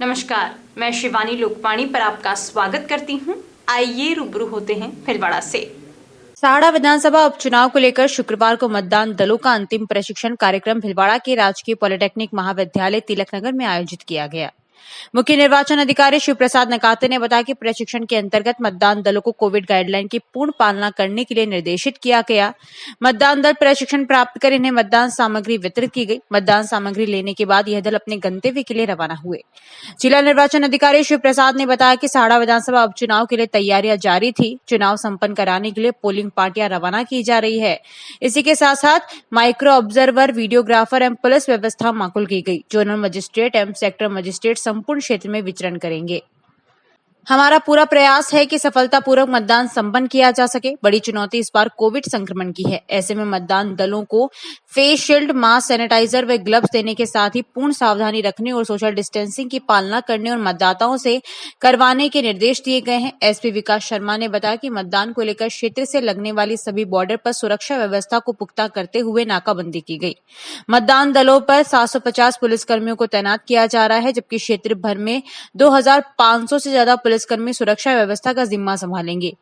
नमस्कार, मैं शिवानी लोकपाणी पर आपका स्वागत करती हूं। आइए रूबरू होते हैं भीलवाड़ा से। साहड़ा विधानसभा उपचुनाव को लेकर शुक्रवार को मतदान दलों का अंतिम प्रशिक्षण कार्यक्रम भीलवाड़ा के राजकीय पॉलिटेक्निक महाविद्यालय तिलकनगर में आयोजित किया गया। मुख्य निर्वाचन अधिकारी शिव प्रसाद नकाते ने बताया कि प्रशिक्षण के अंतर्गत मतदान दलों को कोविड गाइडलाइन की पूर्ण पालना करने के लिए निर्देशित किया गया। मतदान दल प्रशिक्षण प्राप्त कर इन्हें मतदान सामग्री वितरित की गई। मतदान सामग्री लेने के बाद यह दल अपने गंतव्य के लिए रवाना हुए। जिला निर्वाचन अधिकारी शिव प्रसाद ने बताया कि साहड़ा विधानसभा उपचुनाव के लिए तैयारियां जारी थी। चुनाव संपन्न कराने के लिए पोलिंग पार्टियां रवाना की जा रही है। इसी के साथ साथ माइक्रो ऑब्जर्वर, वीडियोग्राफर एवं पुलिस व्यवस्था माकुल की गई। जोनल मजिस्ट्रेट एवं सेक्टर मजिस्ट्रेट संपूर्ण क्षेत्र में विचरण करेंगे। हमारा पूरा प्रयास है कि सफलतापूर्वक मतदान संपन्न किया जा सके। बड़ी चुनौती इस बार कोविड संक्रमण की है। ऐसे में मतदान दलों को फेस शील्ड, मास्क, सैनिटाइजर व ग्लव्स देने के साथ ही पूर्ण सावधानी रखने और सोशल डिस्टेंसिंग की पालना करने और मतदाताओं से करवाने के निर्देश दिए गए हैं। एसपी विकास शर्मा ने बताया कि मतदान को लेकर क्षेत्र से लगने वाली सभी बॉर्डर पर सुरक्षा व्यवस्था को पुख्ता करते हुए नाकाबंदी की गई। मतदान दलों पर 750 पुलिसकर्मियों को तैनात किया जा रहा है, जबकि क्षेत्र भर में 2500 से ज्यादा पुलिसकर्मी सुरक्षा व्यवस्था का जिम्मा संभालेंगे।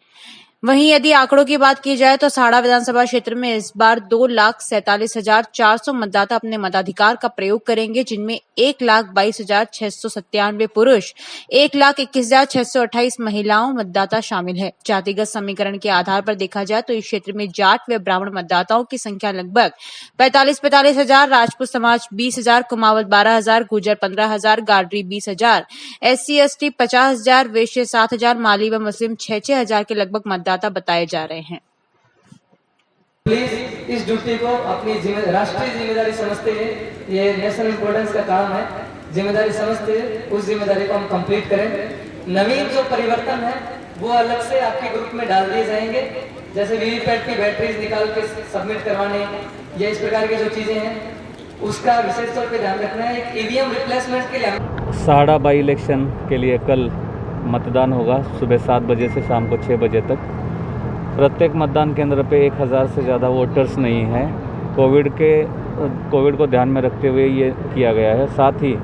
वहीं यदि आंकड़ों की बात की जाए तो साहड़ा विधानसभा क्षेत्र में इस बार 2,47,400 मतदाता अपने मताधिकार का प्रयोग करेंगे, जिनमें 1,22,697 पुरुष, 1,21,628 महिलाओं मतदाता शामिल है। जातिगत समीकरण के आधार पर देखा जाए तो इस क्षेत्र में जाट व ब्राह्मण मतदाताओं की संख्या लगभग 45 हजार, राजपूत समाज 20,000, कुमावत 12,000, गुर्जर 15,000, गाडरी 20,000, SC/ST 50,000, वैश्य 7,000, माली व मुस्लिम 6,000 के लगभग मतदाता बताए जा रहे हैं। प्लीज इस ड्यूटी को अपनी राष्ट्रीय जिम्मेदारी समझते हुए, ये नेशनल इंपॉर्टेंस का काम है, जिम्मेदारी समझते हुए उस जिम्मेदारी को हम कंप्लीट करें। नवीन जो परिवर्तन है वो अलग से आपके ग्रुप में डाल दिए जाएंगे, जैसे वीवीपैट की बैटरीज निकाल के सबमिट करवाने, या इस प्रकार की जो चीजें हैं उसका विशेष तौर पे ध्यान रखना है। एक ईवीएम रिप्लेसमेंट के लिए साहड़ा बाई इलेक्शन के लिए कल मतदान होगा सुबह 7 बजे से शाम को 6 बजे तक। प्रत्येक मतदान केंद्र पे 1000 से ज़्यादा वोटर्स नहीं हैं। कोविड को ध्यान में रखते हुए ये किया गया है। साथ ही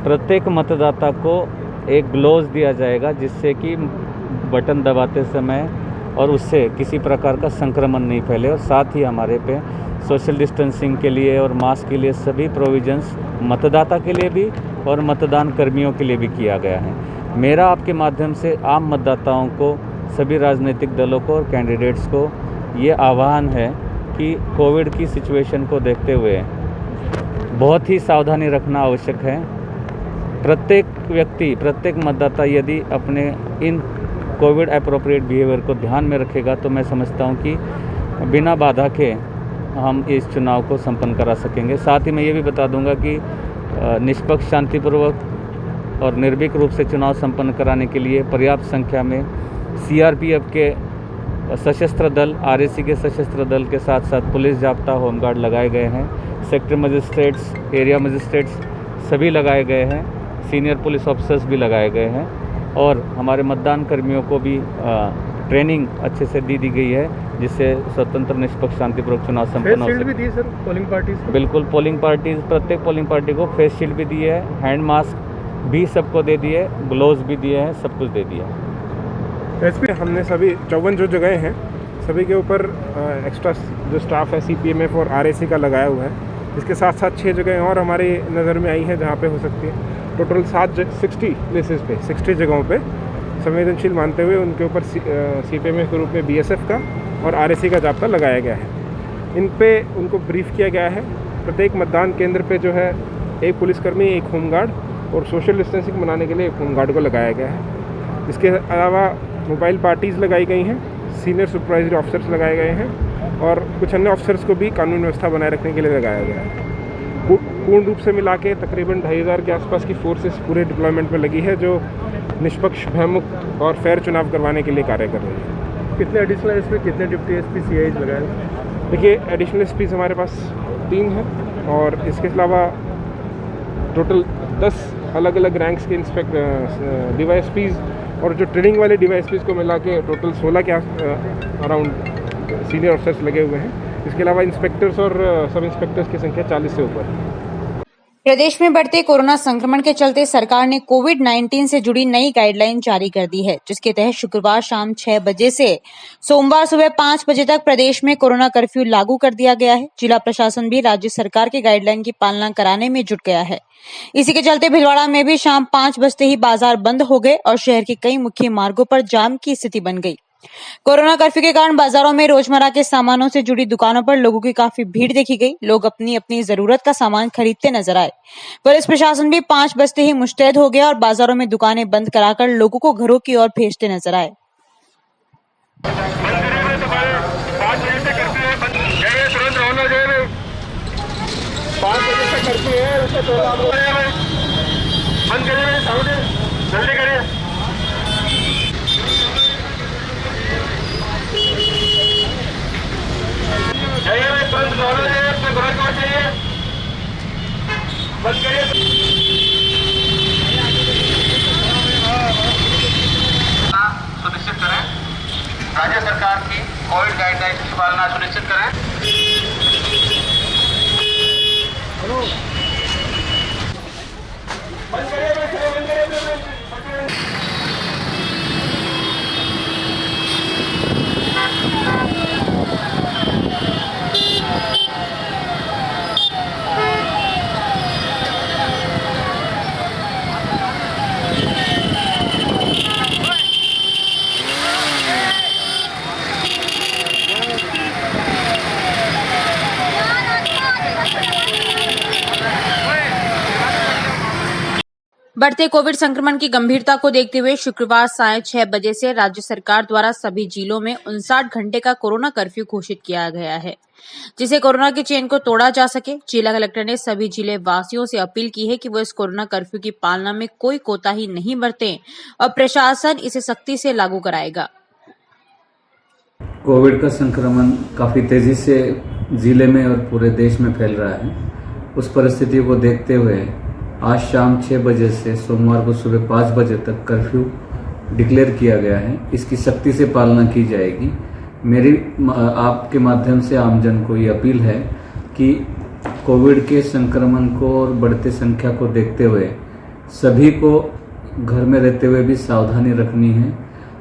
प्रत्येक मतदाता को एक ग्लोव्स दिया जाएगा, जिससे कि बटन दबाते समय और उससे किसी प्रकार का संक्रमण नहीं फैले। और साथ ही हमारे पे सोशल डिस्टेंसिंग के लिए और मास्क के लिए सभी प्रोविजंस मतदाता के लिए भी और मतदान कर्मियों के लिए भी किया गया है। मेरा आपके माध्यम से आम मतदाताओं को, सभी राजनीतिक दलों को और कैंडिडेट्स को ये आह्वान है कि कोविड की सिचुएशन को देखते हुए बहुत ही सावधानी रखना आवश्यक है। प्रत्येक व्यक्ति, प्रत्येक मतदाता यदि अपने इन कोविड एप्रोप्रिएट बिहेवियर को ध्यान में रखेगा तो मैं समझता हूँ कि बिना बाधा के हम इस चुनाव को संपन्न करा सकेंगे। साथ ही मैं ये भी बता दूंगा कि निष्पक्ष, शांतिपूर्वक और निर्भीक रूप से चुनाव संपन्न कराने के लिए पर्याप्त संख्या में सीआरपीएफ के सशस्त्र दल, आरएसी के सशस्त्र दल के साथ साथ पुलिस जाब्ता, होमगार्ड लगाए गए हैं। सेक्टर मजिस्ट्रेट्स, एरिया मजिस्ट्रेट्स सभी लगाए गए हैं। सीनियर पुलिस ऑफिसर्स भी लगाए गए हैं और हमारे मतदान कर्मियों को भी ट्रेनिंग अच्छे से दी गई है, जिससे स्वतंत्र, निष्पक्ष, शांतिपूर्वक चुनाव संपन्न हो सके। भी दी सर पोलिंग पार्टीज को? बिल्कुल, पोलिंग पार्टीज, प्रत्येक पोलिंग पार्टी को फेस शील्ड भी दी है, हैंड मास्क भी सबको दे दिए, ग्लोव्स भी दिए हैं, सब कुछ दे दिया। एसपी, हमने सभी 54 जो जगह हैं सभी के ऊपर एक्स्ट्रा जो स्टाफ है सीपीएमएफ और आरएसी का लगाया हुआ है। इसके साथ साथ 6 जगह और हमारी नज़र में आई हैं जहाँ पे हो सकती है। टोटल 60 प्लेसेस पे, 60 जगहों पे संवेदनशील मानते हुए उनके ऊपर सीपीएमएफ के रूप में बीएसएफ का और आरएसी का जाब्ता लगाया गया है। इन पे उनको ब्रीफ किया गया है। प्रत्येक मतदान केंद्र पे जो है एक पुलिसकर्मी, एक होमगार्ड और सोशल डिस्टेंसिंग बनाने के लिए एक होमगार्ड को लगाया गया है। इसके अलावा मोबाइल पार्टीज़ लगाई गई हैं, सीनियर सुपरवाइजरी ऑफिसर्स लगाए गए हैं और कुछ अन्य ऑफिसर्स को भी कानून व्यवस्था बनाए रखने के लिए लगाया गया है। पूर्ण रूप से मिला के तकरीबन 2,500 के आसपास की फोर्सेस पूरे डिप्लॉयमेंट में लगी है, जो निष्पक्ष, भयमुक्त और फेयर चुनाव करवाने के लिए कार्य कर रही है। कितने एडिशनल एसपी, कितने डिप्टी एसपी, सीआईज लगाए? देखिए, एडिशनल एसपीज हमारे पास 3 हैं और इसके अलावा टोटल 10 अलग अलग रैंक्स के डीवाईएसपीज और जो ट्रेनिंग वाले डीवाईएसपीज को मिला के टोटल 16 के अराउंड सीनियर ऑफिसर्स लगे हुए हैं। इसके अलावा इंस्पेक्टर्स और सब इंस्पेक्टर्स की संख्या 40 से ऊपर है। प्रदेश में बढ़ते कोरोना संक्रमण के चलते सरकार ने कोविड-19 से जुड़ी नई गाइडलाइन जारी कर दी है, जिसके तहत शुक्रवार शाम 6 बजे से सोमवार सुबह 5 बजे तक प्रदेश में कोरोना कर्फ्यू लागू कर दिया गया है। जिला प्रशासन भी राज्य सरकार की गाइडलाइन की पालना कराने में जुट गया है। इसी के चलते भिलवाड़ा में भी शाम 5 बजते ही बाजार बंद हो गए और शहर के कई मुख्य मार्गों पर जाम की स्थिति बन गई। कोरोना कर्फ्यू के कारण बाजारों में रोजमर्रा के सामानों से जुड़ी दुकानों पर लोगों की काफी भीड़ देखी गई। लोग अपनी अपनी जरूरत का सामान खरीदते नजर आए। पुलिस प्रशासन भी 5 बजते ही मुस्तैद हो गया और बाजारों में दुकानें बंद कराकर लोगों को घरों की ओर भेजते नजर आए। सुनिश्चित करें। राज्य सरकार की कोविड गाइडलाइन की पालना सुनिश्चित करें। बढ़ते कोविड संक्रमण की गंभीरता को देखते हुए शुक्रवार साढ़े 6 बजे से राज्य सरकार द्वारा सभी जिलों में 59 घंटे का कोरोना कर्फ्यू घोषित किया गया है, जिसे कोरोना की चेन को तोड़ा जा सके। जिला कलेक्टर ने सभी जिले वासियों से अपील की है कि वो इस कोरोना कर्फ्यू की पालना में कोई कोताही नहीं बरतें और प्रशासन इसे सख्ती से लागू कराएगा। कोविड का संक्रमण काफ़ी तेज़ी से ज़िले में और पूरे देश में फैल रहा है। उस परिस्थिति को देखते हुए आज शाम 6 बजे से सोमवार को सुबह 5 बजे तक कर्फ्यू डिक्लेयर किया गया है। इसकी सख्ती से पालना की जाएगी। मेरी आपके माध्यम से आमजन को ये अपील है कि कोविड के संक्रमण को और बढ़ते संख्या को देखते हुए सभी को घर में रहते हुए भी सावधानी रखनी है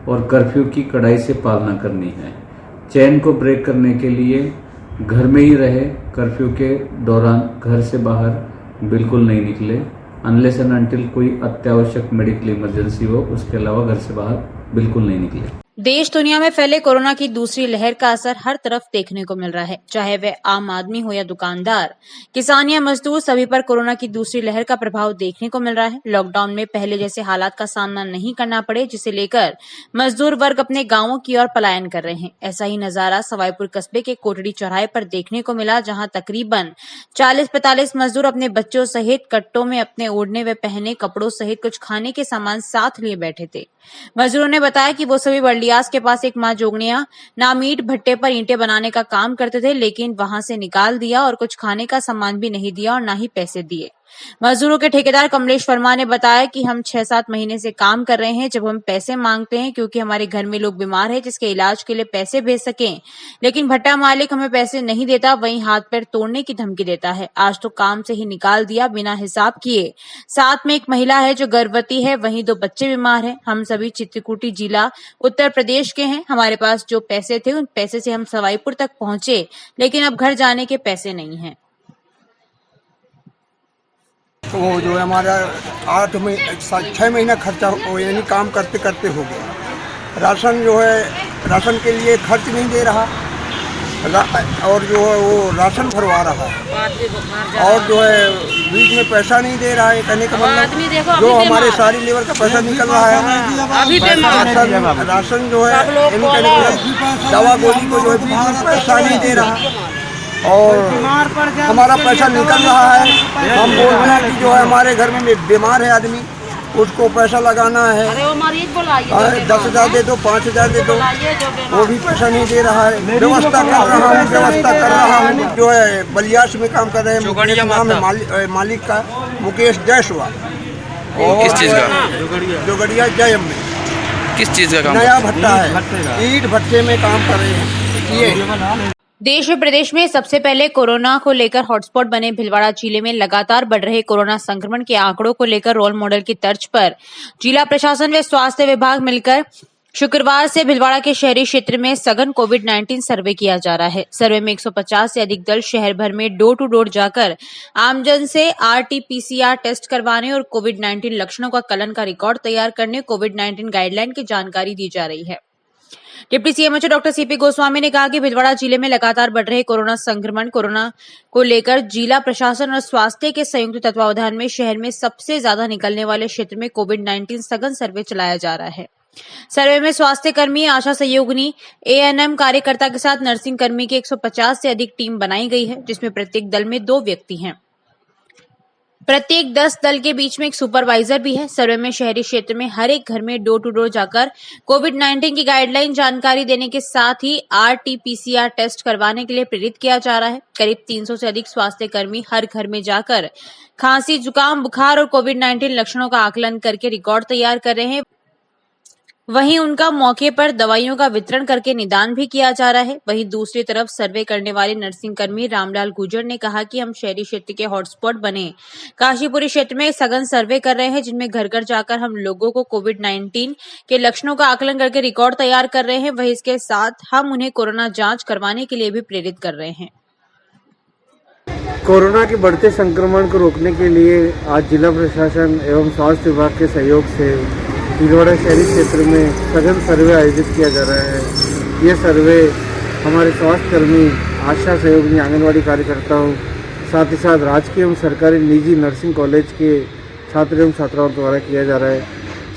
और कर्फ्यू की कड़ाई से पालना करनी है। चेन को ब्रेक करने के लिए घर में ही रहे। कर्फ्यू के दौरान घर से बाहर बिल्कुल नहीं निकले अनलेस एंड अनटिल कोई अत्यावश्यक मेडिकल इमरजेंसी हो। उसके अलावा घर से बाहर बिल्कुल नहीं निकले। देश दुनिया में फैले कोरोना की दूसरी लहर का असर हर तरफ देखने को मिल रहा है, चाहे वह आम आदमी हो या दुकानदार, किसान या मजदूर, सभी पर कोरोना की दूसरी लहर का प्रभाव देखने को मिल रहा है। लॉकडाउन में पहले जैसे हालात का सामना नहीं करना पड़े, जिसे लेकर मजदूर वर्ग अपने गांवों की ओर पलायन कर रहे हैं। ऐसा ही नजारा सवाईपुर कस्बे के कोटड़ी चौराहे पर देखने को मिला, जहां तकरीबन 40-45 मजदूर अपने बच्चों सहित कट्टों में अपने ओढ़ने व पहने कपड़ों सहित कुछ खाने के सामान साथ लिए बैठे थे। मजदूरों ने बताया कि वो सभी बर्लियास के पास एक मां जोगनिया नाम ईंट भट्टे पर ईंटें बनाने का काम करते थे, लेकिन वहां से निकाल दिया और कुछ खाने का सामान भी नहीं दिया और ना ही पैसे दिए। मजदूरों के ठेकेदार कमलेश वर्मा ने बताया कि हम 6-7 महीने से काम कर रहे हैं। जब हम पैसे मांगते हैं क्योंकि हमारे घर में लोग बीमार हैं जिसके इलाज के लिए पैसे भेज सकें, लेकिन भट्टा मालिक हमें पैसे नहीं देता, वहीं हाथ पैर तोड़ने की धमकी देता है। आज तो काम से ही निकाल दिया बिना हिसाब किए। साथ में एक महिला है जो गर्भवती है, वहीं 2 बच्चे बीमार हैं। हम सभी चित्रकूट जिला उत्तर प्रदेश के हैं। हमारे पास जो पैसे थे उन पैसे से हम सवाईपुर तक पहुंचे, लेकिन अब घर जाने के पैसे नहीं हैं। तो वो जो है हमारा 6 महीना खर्चा यानी काम करते करते हो गया। राशन जो है राशन के लिए खर्च नहीं दे रहा और जो है वो राशन भरवा रहा है और जो है बीच में पैसा नहीं दे रहा है। कहने का मतलब जो हमारे सारी लेबर का पैसा निकल रहा है राशन जो है दवा गोली को जो है बीच में पैसा नहीं दे रहा और हमारा पैसा निकल रहा है। हम बोल रहे हैं कि जो है हमारे घर में बीमार है आदमी, उसको पैसा लगाना है। 10,000 दे दो, 5,000 दे दो, वो भी पैसा नहीं दे रहा है। व्यवस्था कर रहा हूँ जो है बलियास में काम कर रहे हैं। नाम है मालिक का मुकेश जायसवाल। किस चीज़ का? जोगड़िया जयम में। किस चीज़ का काम? नया भट्टा है, ईंट भट्टे में काम कर रहे हैं। ये देश और प्रदेश में सबसे पहले कोरोना को लेकर हॉटस्पॉट बने भीलवाड़ा जिले में लगातार बढ़ रहे कोरोना संक्रमण के आंकड़ों को लेकर रोल मॉडल की तर्ज पर जिला प्रशासन व स्वास्थ्य विभाग मिलकर शुक्रवार से भीलवाड़ा के शहरी क्षेत्र में सघन कोविड-19 सर्वे किया जा रहा है। सर्वे में 150 से अधिक दल शहर भर में डोर टू डोर जाकर आमजन से RT-PCR टेस्ट करवाने और कोविड-19 लक्षणों का कलन का रिकॉर्ड तैयार करने कोविड-19 गाइडलाइन की जानकारी दी जा रही है। Deputy CMO doctor CP Goswami ने कहा कि भीलवाड़ा जिले में लगातार बढ़ रहे कोरोना संक्रमण कोरोना को लेकर जिला प्रशासन और स्वास्थ्य के संयुक्त तत्वावधान में शहर में सबसे ज्यादा निकलने वाले क्षेत्र में कोविड-19 सघन सर्वे चलाया जा रहा है। सर्वे में स्वास्थ्य कर्मी, आशा सहयोगिनी, ANM कार्यकर्ता के साथ नर्सिंग कर्मी की 150 से अधिक टीम बनाई गई है, जिसमें प्रत्येक दल में 2 व्यक्ति हैं। प्रत्येक 10 दल के बीच में एक सुपरवाइजर भी है। सर्वे में शहरी क्षेत्र में हर एक घर में डोर टू डोर जाकर कोविड-19 की गाइडलाइन जानकारी देने के साथ ही RT-PCR टेस्ट करवाने के लिए प्रेरित किया जा रहा है। करीब 300 से अधिक स्वास्थ्य कर्मी हर घर में जाकर खांसी, जुकाम, बुखार और कोविड-19 लक्षणों का आकलन करके रिकॉर्ड तैयार कर रहे हैं। वहीं उनका मौके पर दवाइयों का वितरण करके निदान भी किया जा रहा है। वहीं दूसरी तरफ सर्वे करने वाले नर्सिंग कर्मी रामलाल गुर्जर ने कहा कि हम शहरी क्षेत्र के हॉटस्पॉट बने काशीपुरी क्षेत्र में सघन सर्वे कर रहे हैं, जिनमें घर घर जाकर हम लोगों को कोविड-19 के लक्षणों का आकलन करके रिकॉर्ड तैयार कर रहे हैं। वहीं इसके साथ हम उन्हें कोरोना जांच करवाने के लिए भी प्रेरित कर रहे हैं। कोरोना के बढ़ते संक्रमण को रोकने के लिए आज जिला प्रशासन एवं स्वास्थ्य विभाग के सहयोग से भीलवाड़ा शहरी क्षेत्र में सघन सर्वे आयोजित किया जा रहा है। यह सर्वे हमारे स्वास्थ्य कर्मी, आशा सहयोगिनी, आंगनवाड़ी कार्यकर्ताओं, साथ ही साथ राजकीय एवं सरकारी निजी नर्सिंग कॉलेज के छात्र एवं छात्राओं द्वारा किया जा रहा है।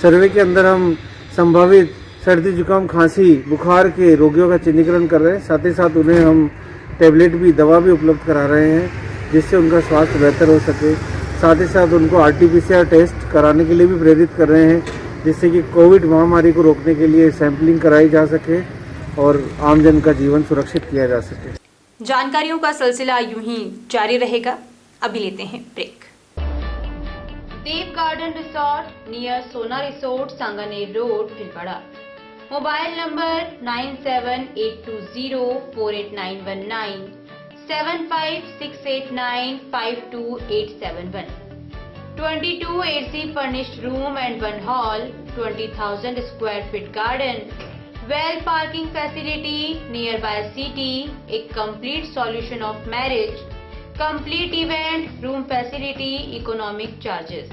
सर्वे के अंदर हम संभावित सर्दी, जुकाम, खांसी, बुखार के रोगियों का चिन्हीकरण कर रहे हैं। साथ ही साथ उन्हें हम टैबलेट भी, दवा भी उपलब्ध करा रहे हैं, जिससे उनका स्वास्थ्य बेहतर हो सके। साथ ही साथ उनको RT-PCR टेस्ट कराने के लिए भी प्रेरित कर रहे हैं, जिससे कि कोविड महामारी को रोकने के लिए सैंपलिंग कराई जा सके और आमजन का जीवन सुरक्षित किया जा सके। जानकारियों का सिलसिला यूं ही जारी रहेगा। अभी लेते हैं ब्रेक। देव गार्डन रिसोर्ट नियर सोना resort, Sanganer road, Bhilwara. Mobile number 9782048919, 7568952871, 22 AC furnished room and 1 hall, 20,000 square feet garden, well parking facility nearby city, a complete solution of marriage, complete event room facility, economic charges.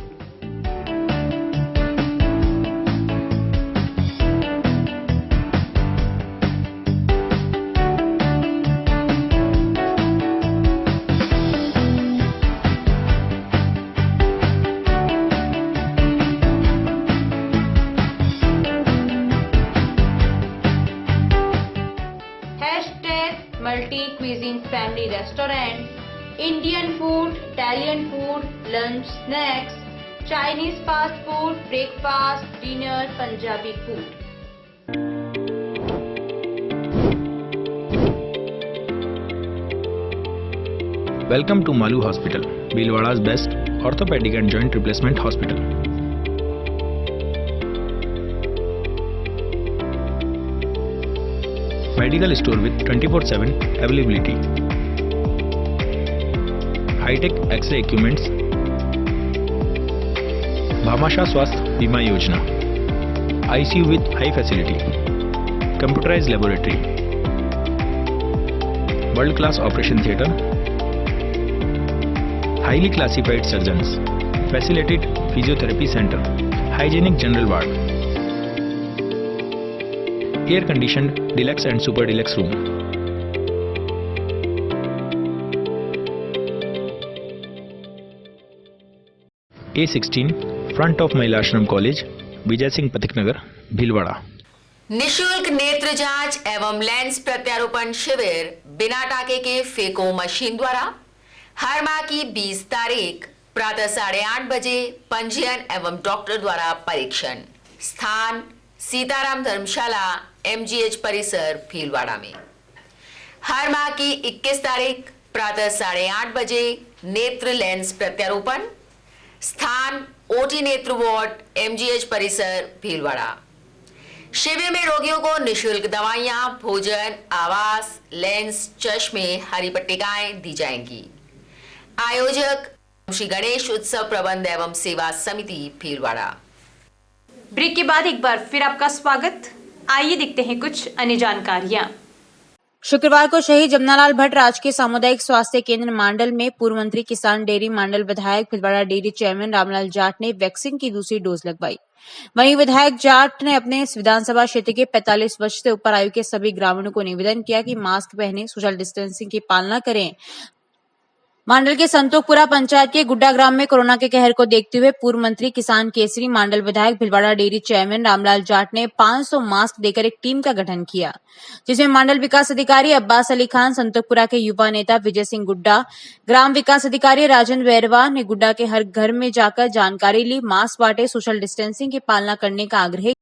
Multi-cuisine family restaurant, Indian food, Italian food, lunch, snacks, Chinese fast food, breakfast, dinner, Punjabi food. Welcome to Malu Hospital, Bhilwada's best orthopedic and joint replacement hospital. Medical store with 24/7 availability. High-tech X-ray equipments. Bhamasha Swasth Bima Yojana. ICU with high facility. Computerized laboratory. World-class operation theatre. Highly classified surgeons. Facilitated physiotherapy center. Hygienic general ward. Air-conditioned deluxe and super deluxe room. A16 front of Mahila Ashram College, Vijay Singh Pathik Nagar, Bhilwara. निशुल्क नेत्र जांच एवं lens प्रत्यारोपण शिविर बिना टाके के phaco machine द्वारा हर माह की 20 तारीख प्रातः 8:30 बजे पंजीयन एवं डॉक्टर द्वारा परीक्षण। स्थान सीताराम धर्मशाला, MGH परिसर, भीलवाड़ा में। हर माह की 21 तारीख प्रातः 8:30 बजे नेत्र लेंस प्रत्यारोपण। स्थान OT नेत्र वार्ड, MGH परिसर, भीलवाड़ा। शिविर में रोगियों को निःशुल्क दवाइयां, भोजन, आवास, लेंस, चश्मे, हरी पट्टिकाएं दी जाएंगी। आयोजक श्री गणेश उत्सव प्रबंध एवं सेवा समिति भीलवाड़ा। ब्रेक के बाद एक बार फिर आपका स्वागत। आइए देखते हैं कुछ अन्य जानकारियां। शुक्रवार को शहीद जमनालाल भट्ट राजकीय सामुदायिक स्वास्थ्य केंद्र मांडल में पूर्व मंत्री किसान डेयरी मांडल विधायक भिलवाड़ा डेयरी चेयरमैन रामलाल जाट ने वैक्सीन की दूसरी डोज लगवाई। वहीं विधायक जाट ने अपने विधानसभा क्षेत्र के 45 वर्ष से ऊपर आयु के सभी ग्रामीणों को निवेदन किया कि मास्क पहने, सोशल डिस्टेंसिंग की पालना करें। मांडल के संतोखपुरा पंचायत के गुड्डा ग्राम में कोरोना के कहर को देखते हुए पूर्व मंत्री किसान केसरी मांडल विधायक भिलवाड़ा डेयरी चेयरमैन रामलाल जाट ने 500 मास्क देकर एक टीम का गठन किया, जिसमें मंडल विकास अधिकारी अब्बास अली खान, संतोखपुरा के युवा नेता विजय सिंह गुड्डा, ग्राम विकास अधिकारी राजेंद्र बैरवा ने गुड्डा के हर घर में जाकर जानकारी ली, मास्क बांटे, सोशल डिस्टेंसिंग की पालना करने का आग्रह।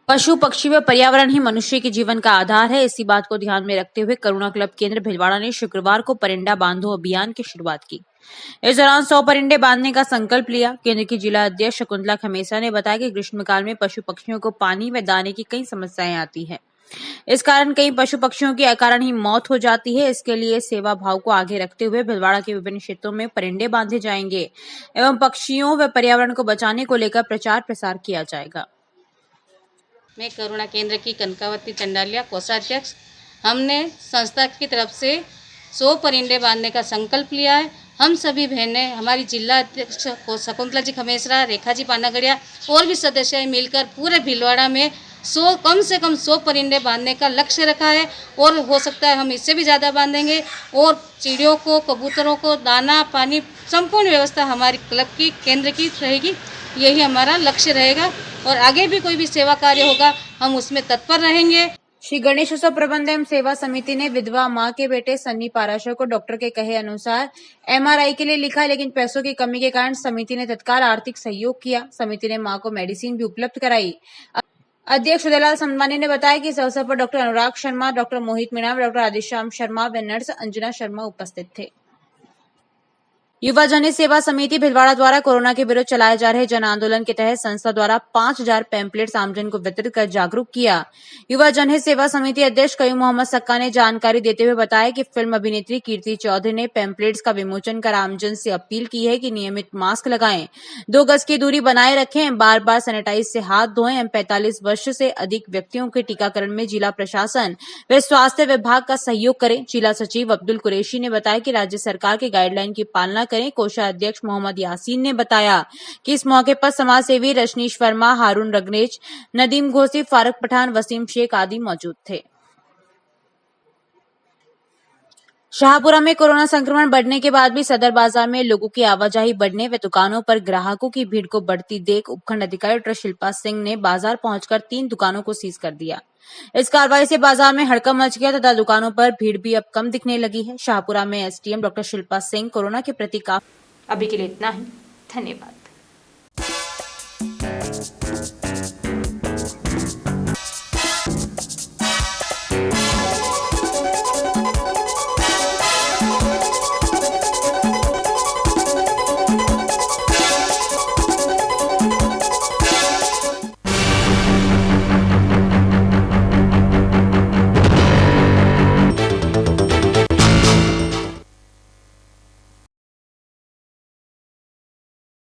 पशु, पक्षी व पर्यावरण ही मनुष्य के जीवन का आधार है। इसी बात को ध्यान में रखते हुए करुणा क्लब केंद्र भिलवाड़ा ने शुक्रवार को परिंदा बांधो अभियान की शुरुआत की। इस दौरान 100 परिंदे बांधने का संकल्प लिया। केंद्र की जिला अध्यक्ष शकुंतला खमेसरा ने बताया कि ग्रीष्मकाल में पशु पक्षियों को पानी व दाने की कई समस्याएं आती है। इस कारण कई पशु पक्षियों की अकारण ही मौत हो जाती है। इसके लिए सेवा भाव को आगे रखते हुए भिलवाड़ा के विभिन्न क्षेत्रों में परिंदे बांधे जाएंगे एवं पक्षियों व पर्यावरण को बचाने को लेकर प्रचार प्रसार किया जाएगा। मैं करुणा केंद्र की कनकावती चंडालिया कोषाध्यक्ष। हमने संस्था की तरफ से 100 परिंदे बांधने का संकल्प लिया है। हम सभी बहनें, हमारी जिला अध्यक्ष शकुंतला जी खमेसरा, रेखा जी पानागढ़िया और भी सदस्य मिलकर पूरे भिलवाड़ा में कम से कम 100 परिंदे बांधने का लक्ष्य रखा है और हो सकता है हम इससे भी ज़्यादा बांधेंगे। और चिड़ियों को, कबूतरों को दाना, पानी, संपूर्ण व्यवस्था हमारी क्लब की, केंद्र की रहेगी। यही हमारा लक्ष्य रहेगा और आगे भी कोई भी सेवा कार्य होगा हम उसमें तत्पर रहेंगे। श्री गणेश उत्सव प्रबंध एवं सेवा समिति ने विधवा मां के बेटे सन्नी पाराशर को डॉक्टर के कहे अनुसार MRI के लिए लिखा, लेकिन पैसों की कमी के कारण समिति ने तत्काल आर्थिक सहयोग किया। समिति ने मां को मेडिसिन भी उपलब्ध कराई। अध्यक्ष उदयलाल संधवानी ने बताया कि इस अवसर पर डॉक्टर अनुराग शर्मा, डॉक्टर मोहित मीणा, डॉक्टर आदिश्याम शर्मा व नर्स अंजना शर्मा उपस्थित थे। युवा जन सेवा समिति भिलवाड़ा द्वारा कोरोना के विरुद्ध चलाए जा रहे जन आंदोलन के तहत संस्था द्वारा 5000 पैम्पलेट्स आमजन को वितरित कर जागरूक किया। युवा जन सेवा समिति अध्यक्ष कयूम मोहम्मद सक्का ने जानकारी देते हुए बताया कि फिल्म अभिनेत्री कीर्ति चौधरी ने पैम्पलेट्स का विमोचन कर आमजन से अपील की है कि नियमित मास्क लगाएं, 2 गज की दूरी बनाए रखें, बार बार सैनिटाइज से हाथ धोएं। 45 वर्ष से अधिक व्यक्तियों के टीकाकरण में जिला प्रशासन व स्वास्थ्य विभाग का सहयोग करें। जिला सचिव अब्दुल कुरैशी ने बताया कि राज्य सरकार के गाइडलाइन की पालना करें। कोषाध्यक्ष मोहम्मद यासीन ने बताया कि इस मौके पर समाज सेवी रजनीश वर्मा, हारून रगनेज, नदीम घोसी, फारूक पठान, वसीम शेख आदि मौजूद थे। शाहपुरा में कोरोना संक्रमण बढ़ने के बाद भी सदर बाजार में लोगों की आवाजाही बढ़ने व दुकानों पर ग्राहकों की भीड़ को बढ़ती देख उपखंड अधिकारी डॉक्टर शिल्पा सिंह ने बाजार पहुंचकर 3 दुकानों को सीज कर दिया। इस कार्रवाई से बाजार में हड़कंप मच गया तथा दुकानों पर भीड़ भी अब कम दिखने लगी है। शाहपुरा में SDM doctor Shilpa Singh corona के प्रति अभी के लिए इतना ही। धन्यवाद।